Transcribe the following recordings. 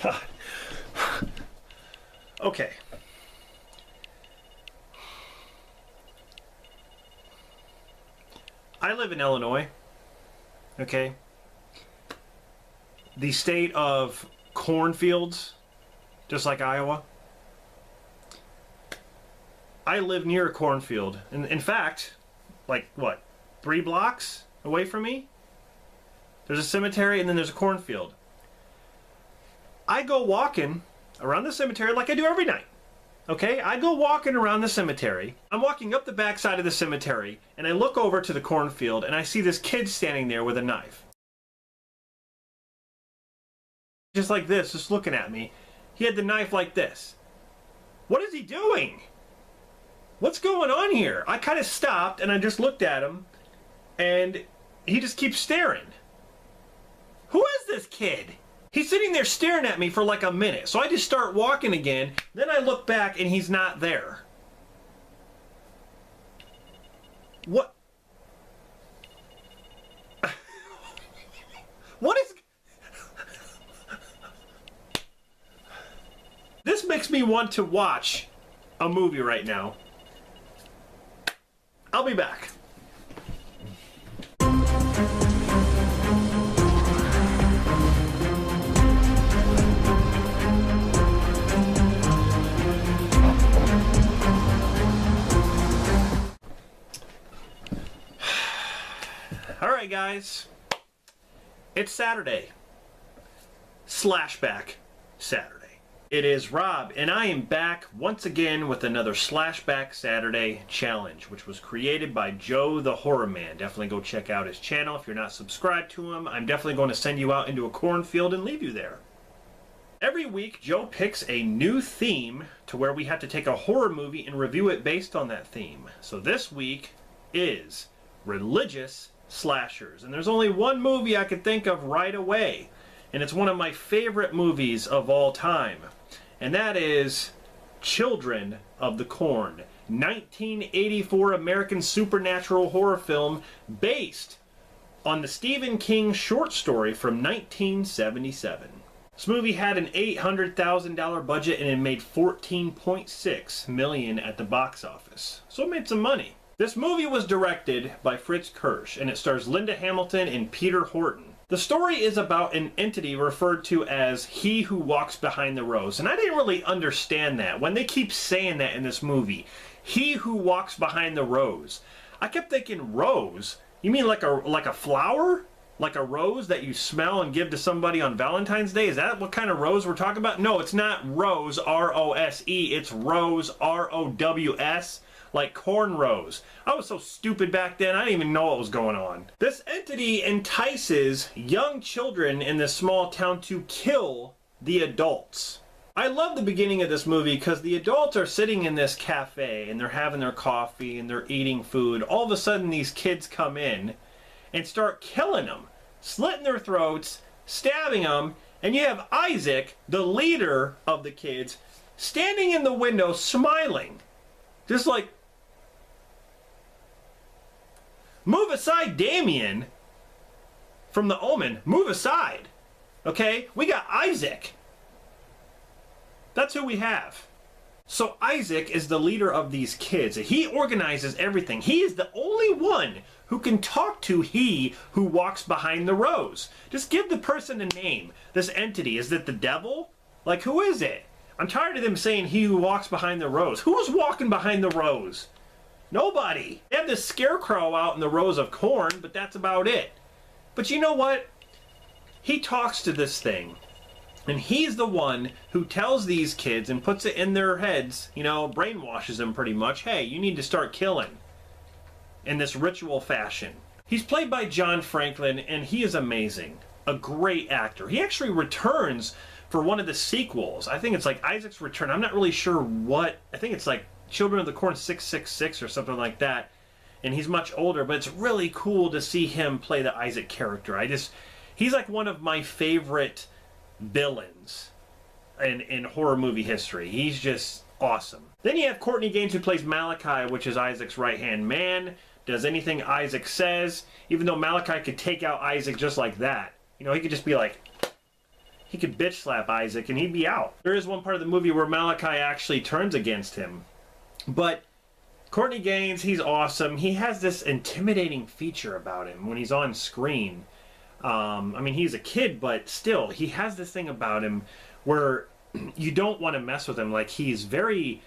God. Okay. I live in Illinois. Okay. The state of cornfields, just like Iowa. I live near a cornfield. And in fact, like what, 3 blocks away from me, there's a cemetery and then there's a cornfield. I go walking around the cemetery like I do every night. Okay, I go walking around the cemetery. I'm walking up the back side of the cemetery and I look over to the cornfield and I see this kid standing there with a knife. Just like this, just looking at me. He had the knife like this. What is he doing? What's going on here? I kind of stopped and I just looked at him and he just keeps staring. Who is this kid? He's sitting there staring at me for like a minute. So I just start walking again. Then I look back and he's not there. What? What is... This makes me want to watch a movie right now. I'll be back. Alright guys, it's Saturday. Slashback Saturday. It is Rob, and I am back once again with another Slashback Saturday challenge, which was created by Joe the Horror Man. Definitely go check out his channel if you're not subscribed to him. I'm definitely going to send you out into a cornfield and leave you there. Every week, Joe picks a new theme to where we have to take a horror movie and review it based on that theme. So this week is religious slashers. And there's only one movie I could think of right away. And it's one of my favorite movies of all time. And that is Children of the Corn. 1984 American supernatural horror film based on the Stephen King short story from 1977. This movie had an $800,000 budget and it made $14.6 million at the box office. So it made some money. This movie was directed by Fritz Kirsch and it stars Linda Hamilton and Peter Horton. The story is about an entity referred to as He Who Walks Behind the Rose. And I didn't really understand that when they keep saying that in this movie. He Who Walks Behind the Rose. I kept thinking, rose? You mean like a flower? Like a rose that you smell and give to somebody on Valentine's Day? Is that what kind of rose we're talking about? No, it's not rose, R-O-S-E. It's rose, R-O-W-S. Like cornrows. I was so stupid back then, I didn't even know what was going on. This entity entices young children in this small town to kill the adults. I love the beginning of this movie because the adults are sitting in this cafe and they're having their coffee and they're eating food. All of a sudden these kids come in and start killing them, slitting their throats, stabbing them, and you have Isaac, the leader of the kids, standing in the window smiling. Just like, move aside, Damien, from The Omen. Move aside. Okay? We got Isaac. That's who we have. So Isaac is the leader of these kids. He organizes everything. He is the only one who can talk to He Who Walks Behind the Rose. Just give the person a name. This entity. Is it the devil? Like, who is it? I'm tired of them saying He Who Walks Behind the Rose. Who's walking behind the rose? Nobody. They have this scarecrow out in the rows of corn, but that's about it. But you know what? He talks to this thing. And he's the one who tells these kids and puts it in their heads, you know, brainwashes them pretty much. Hey, you need to start killing in this ritual fashion. He's played by John Franklin, and he is amazing. A great actor. He actually returns for one of the sequels. I think it's like Isaac's Return. I'm not really sure what. I think it's like Children of the Corn 666 or something like that. And he's much older, but it's really cool to see him play the Isaac character. He's like one of my favorite villains in horror movie history. He's just awesome. Then you have Courtney Gaines, who plays Malachi, which is Isaac's right-hand man. Does anything Isaac says, even though Malachi could take out Isaac just like that. You know, he could just be like, he could bitch slap Isaac and he'd be out. There is one part of the movie where Malachi actually turns against him. But Courtney Gaines, he's awesome. He has this intimidating feature about him when he's on screen. I mean, he's a kid, but still, he has this thing about him where you don't want to mess with him. Like, he's very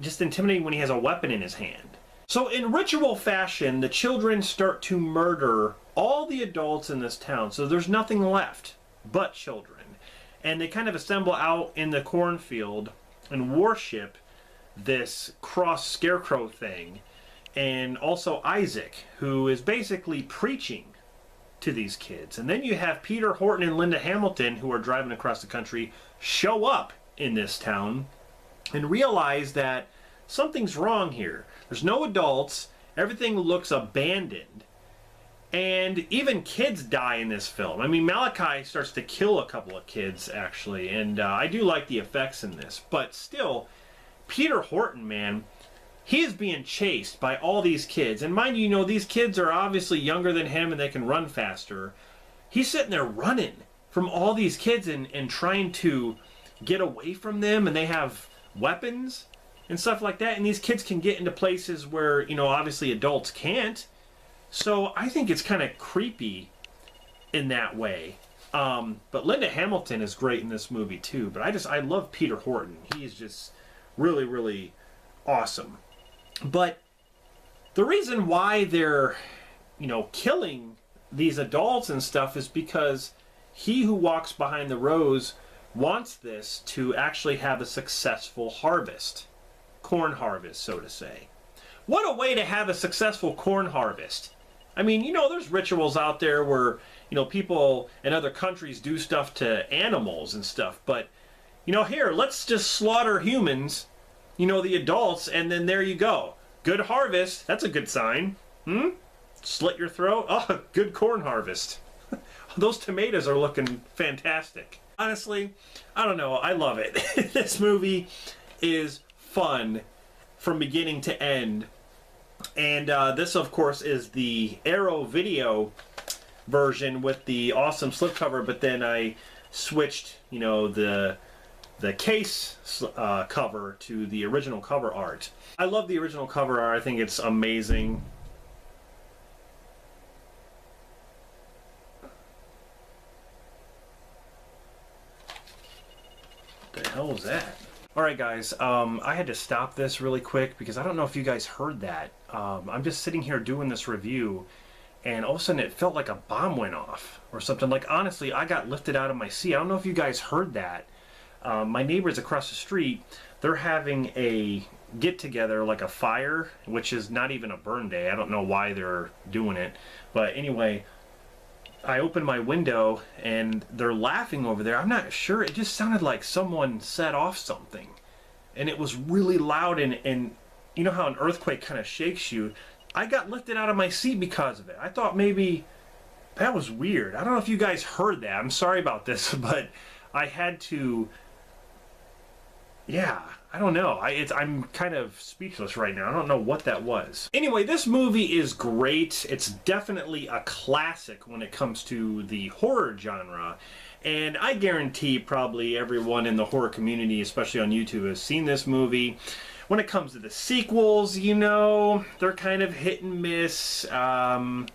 just intimidating when he has a weapon in his hand. So in ritual fashion, the children start to murder all the adults in this town. So there's nothing left but children. And they kind of assemble out in the cornfield and worship this cross scarecrow thing. And also Isaac, who is basically preaching to these kids. And then you have Peter Horton and Linda Hamilton, who are driving across the country, show up in this town and realize that something's wrong here. There's no adults. Everything looks abandoned. And even kids die in this film. I mean, Malachi starts to kill a couple of kids, actually. And I do like the effects in this. But still, Peter Horton, man, he is being chased by all these kids. And mind you, you know, these kids are obviously younger than him and they can run faster. He's sitting there running from all these kids and trying to get away from them. And they have weapons and stuff like that. And these kids can get into places where, you know, obviously adults can't. So I think it's kind of creepy in that way. But Linda Hamilton is great in this movie too. But I love Peter Horton. He's just really, really awesome. But the reason why they're, you know, killing these adults and stuff is because he who walks behind the rose wants this to actually have a successful harvest. Corn harvest, so to say. What a way to have a successful corn harvest. I mean, you know, there's rituals out there where, you know, people in other countries do stuff to animals and stuff. But, you know, here, let's just slaughter humans, you know, the adults, and then there you go. Good harvest. That's a good sign. Slit your throat. Oh, good corn harvest. Those tomatoes are looking fantastic. Honestly, I don't know. I love it. This movie is fun from beginning to end. And this, of course, is the Arrow video version with the awesome slipcover, but then I switched, you know, the case cover to the original cover art. I love the original cover art. I think it's amazing. What the hell was that? Alright guys, I had to stop this really quick because I don't know if you guys heard that. I'm just sitting here doing this review and all of a sudden it felt like a bomb went off or something. Like, honestly, I got lifted out of my seat. I don't know if you guys heard that. My neighbors across the street, they're having a get-together, like a fire, which is not even a burn day. I don't know why they're doing it. But anyway, I opened my window and they're laughing over there. I'm not sure. It just sounded like someone set off something. And it was really loud, and you know how an earthquake kind of shakes you? I got lifted out of my seat because of it. I thought maybe that was weird. I don't know if you guys heard that. I'm sorry about this, but I had to... Yeah, I don't know. I'm kind of speechless right now. I don't know what that was. Anyway, this movie is great. It's definitely a classic when it comes to the horror genre. And I guarantee probably everyone in the horror community, especially on YouTube, has seen this movie. When it comes to the sequels, you know, they're kind of hit and miss. Some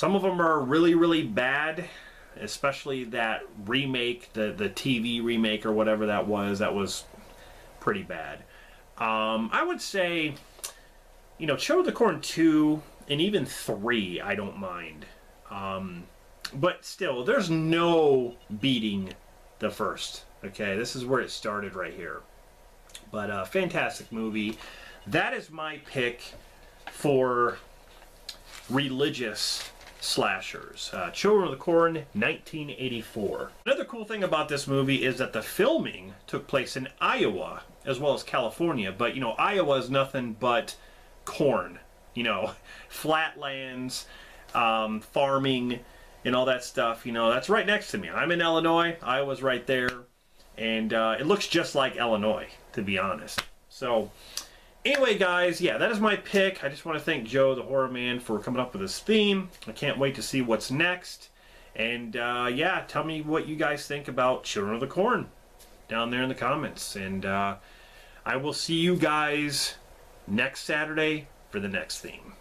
of them are really, really bad. Especially that remake, the TV remake or whatever that was pretty bad. I would say, you know, Children of the Corn 2 and even 3, I don't mind. But still, there's no beating the first. Okay, this is where it started right here. But fantastic movie. That is my pick for religious slashers. Children of the Corn, 1984. Another cool thing about this movie is that the filming took place in Iowa as well as California, but you know, Iowa is nothing but corn, you know, flatlands, farming and all that stuff. You know, that's right next to me. I'm in Illinois, Iowa's right there, and it looks just like Illinois, to be honest. So anyway, guys, yeah, that is my pick. I just want to thank Joe, the Horror Man, for coming up with this theme. I can't wait to see what's next. And yeah, tell me what you guys think about Children of the Corn down there in the comments. And I will see you guys next Saturday for the next theme.